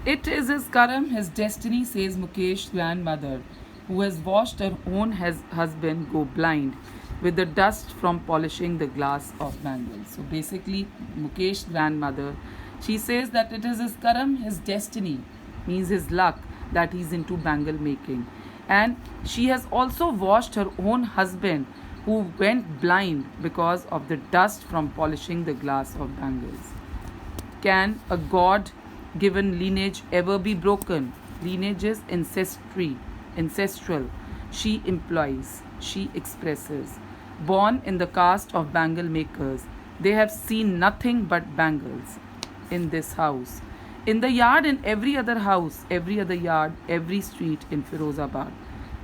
It is his karam, his destiny, says Mukesh's grandmother, who has watched her own husband go blind with the dust from polishing the glass of bangles. So basically, Mukesh's grandmother, she says that it is his karam, his destiny, means his luck, that he's into bangle making. And she has also watched her own husband who went blind because of the dust from polishing the glass of bangles. Can a God given lineage ever be broken? Lineage is ancestral. She implies, she expresses. Born in the caste of bangle makers, they have seen nothing but bangles in this house. In the yard, in every other house, every other yard, every street in Firozabad.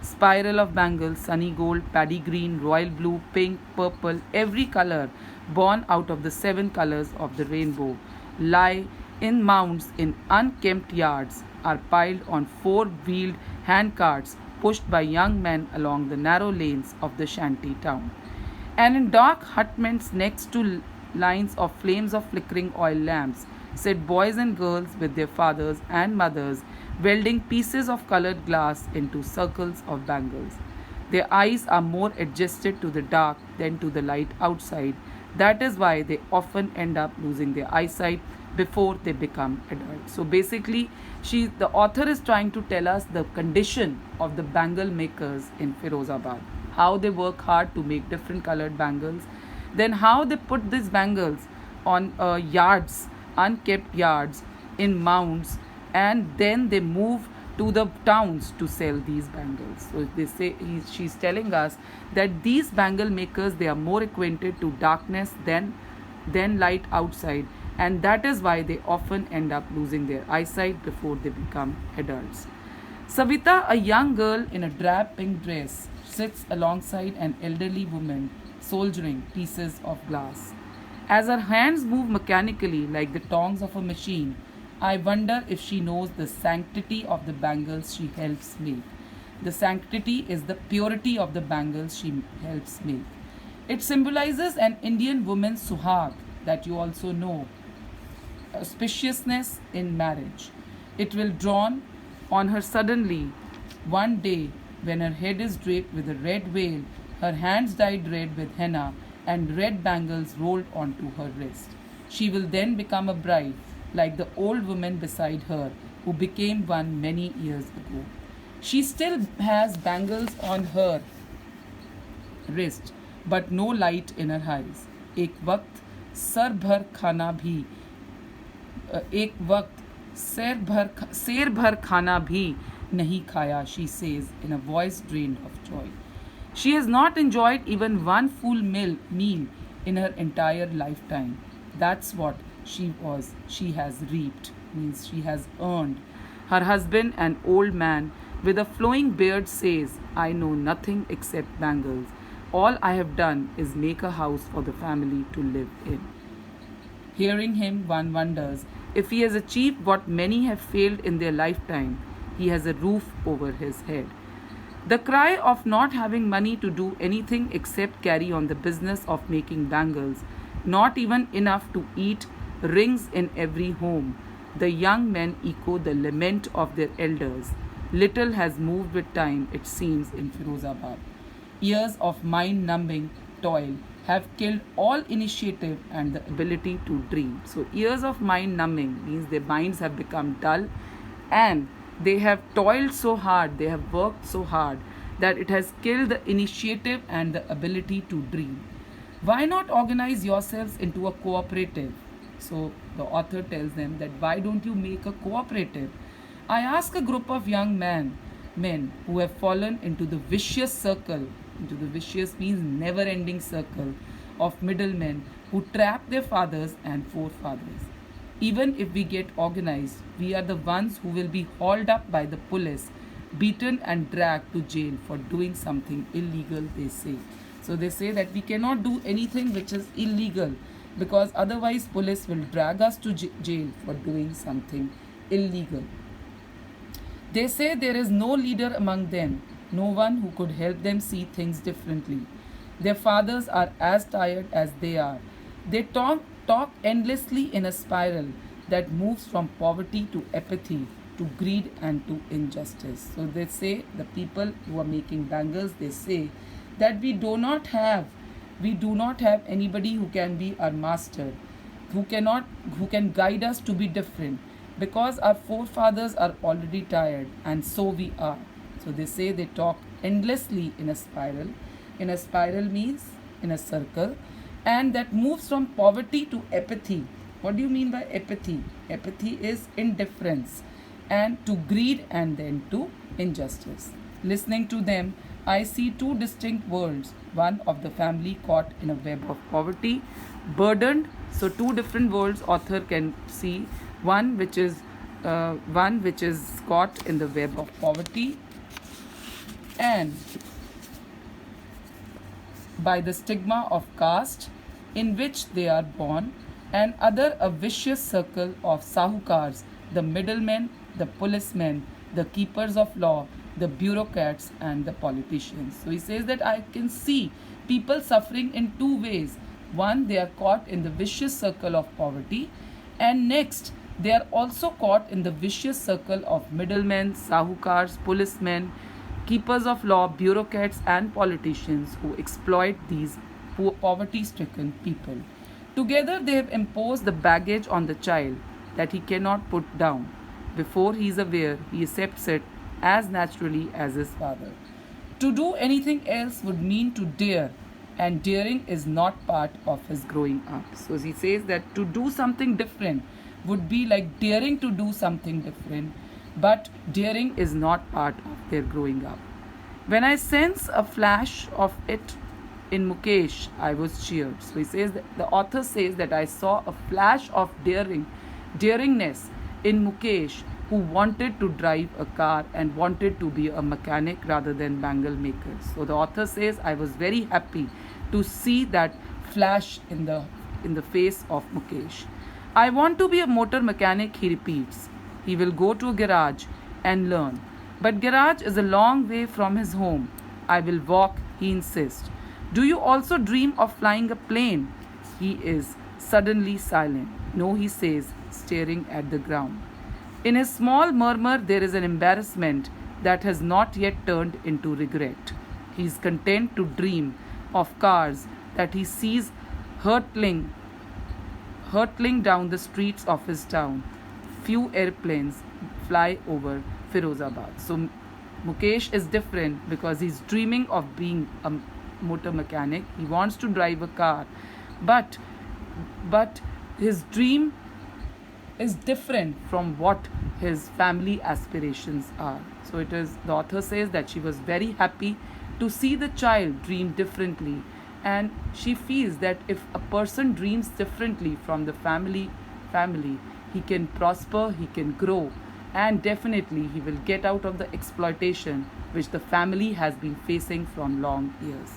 Spiral of bangles, sunny gold, paddy green, royal blue, pink, purple, every color born out of the seven colors of the rainbow, lie in mounds in unkempt yards, are piled on four-wheeled handcarts pushed by young men along the narrow lanes of the shanty town. And in dark hutments next to lines of flames of flickering oil lamps sit boys and girls with their fathers and mothers welding pieces of colored glass into circles of bangles. Their eyes are more adjusted to the dark than to the light outside. That is why they often end up losing their eyesight before they become adults. So basically, the author is trying to tell us the condition of the bangle makers in Firozabad, how they work hard to make different colored bangles, then how they put these bangles on yards, unkept yards, in mounds, and then they move to the towns to sell these bangles. So they say she's telling us that these bangle makers, they are more acquainted to darkness than light outside, and that is why they often end up losing their eyesight before they become adults. Savita, a young girl in a drab pink dress, sits alongside an elderly woman soldering pieces of glass. As her hands move mechanically like the tongs of a machine, I wonder if she knows the sanctity of the bangles she helps make. The sanctity is the purity of the bangles she helps make. It symbolizes an Indian woman's suhag, that you also know, auspiciousness in marriage. It will dawn on her suddenly one day when her head is draped with a red veil, her hands dyed red with henna, and red bangles rolled onto her wrist. She will then become a bride, like the old woman beside her, who became one many years ago. She still has bangles on her wrist, but no light in her eyes. एक वक्त sir भर खाना भी एक वक्त शेर भर खाना भी नहीं खाया, she says in a voice drained of joy. She has not enjoyed even one full meal in her entire lifetime. That's what she has reaped, means she has earned. Her husband, an old man with a flowing beard, says, I know nothing except bangles. All I have done is make a house for the family to live in. Hearing him, one wonders if he has achieved what many have failed in their lifetime. He has a roof over his head. The cry of not having money to do anything except carry on the business of making bangles, not even enough to eat, rings in every home. The young men echo the lament of their elders. Little has moved with time, it seems, in Firozabad. Years of mind-numbing toil have killed all initiative and the ability to dream. So years of mind-numbing means their minds have become dull, and they have toiled so hard, they have worked so hard, that it has killed the initiative and the ability to dream. Why not organize yourselves into a cooperative? So the author tells them that why don't you make a cooperative? I ask a group of young men who have fallen into the vicious circle, into the vicious means never ending circle of middlemen who trap their fathers and forefathers. Even if we get organized, we are the ones who will be hauled up by the police, beaten and dragged to jail for doing something illegal, they say. So they say that we cannot do anything which is illegal, because otherwise police will drag us to jail for doing something illegal. They say there is no leader among them, no one who could help them see things differently. Their fathers are as tired as they are. They talk endlessly in a spiral, that moves from poverty to apathy, to greed and to injustice. So they say, the people who are making bangles, they say that we do not have anybody who can be our master, who can guide us to be different, because our forefathers are already tired and so we are. So they say they talk endlessly in a spiral. In a spiral means in a circle, and that moves from poverty to apathy. What do you mean by apathy? Apathy is indifference, and to greed and then to injustice. Listening to them, I see two distinct worlds, one of the family caught in a web of poverty, burdened. So two different worlds author can see, one which is caught in the web of poverty and by the stigma of caste in which they are born, and other a vicious circle of sahukars, the middlemen, the policemen, the keepers of law, the bureaucrats, and the politicians. So he says that I can see people suffering in two ways. One, they are caught in the vicious circle of poverty, and next, they are also caught in the vicious circle of middlemen, sahukars, policemen, keepers of law, bureaucrats, and politicians who exploit these poverty stricken people. Together, they have imposed the baggage on the child that he cannot put down. Before he is aware, he accepts it as naturally as his father. To do anything else would mean to dare, and daring is not part of his growing up. So he says that to do something different would be like daring to do something different, but daring is not part of their growing up. When I sense a flash of it in Mukesh, I was cheered. So he says that the author says that I saw a flash of daringness in Mukesh, who wanted to drive a car and wanted to be a mechanic rather than bangle maker. So the author says I was very happy to see that flash in the face of Mukesh. I want to be a motor mechanic, he repeats. He will go to a garage and learn. But garage is a long way from his home. I will walk, he insists. Do you also dream of flying a plane? He is suddenly silent. No, he says, staring at the ground. In his small murmur, there is an embarrassment that has not yet turned into regret. He is content to dream of cars that he sees hurtling down the streets of his town. Few airplanes fly over Firozabad. So Mukesh is different because he's dreaming of being a motor mechanic. He wants to drive a car, but his dream is different from what his family aspirations are. So it is, the author says that she was very happy to see the child dream differently, and she feels that if a person dreams differently from the family, he can prosper, he can grow, and definitely he will get out of the exploitation which the family has been facing from long years.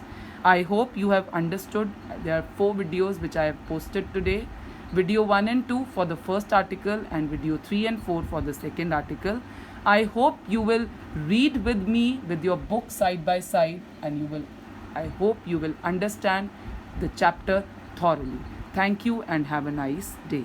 I hope you have understood. There are 4 videos which I have posted today. Video 1 and 2 for the first article and video 3 and 4 for the second article. I hope you will read with me with your book side by side, and I hope you will understand the chapter thoroughly. Thank you and have a nice day.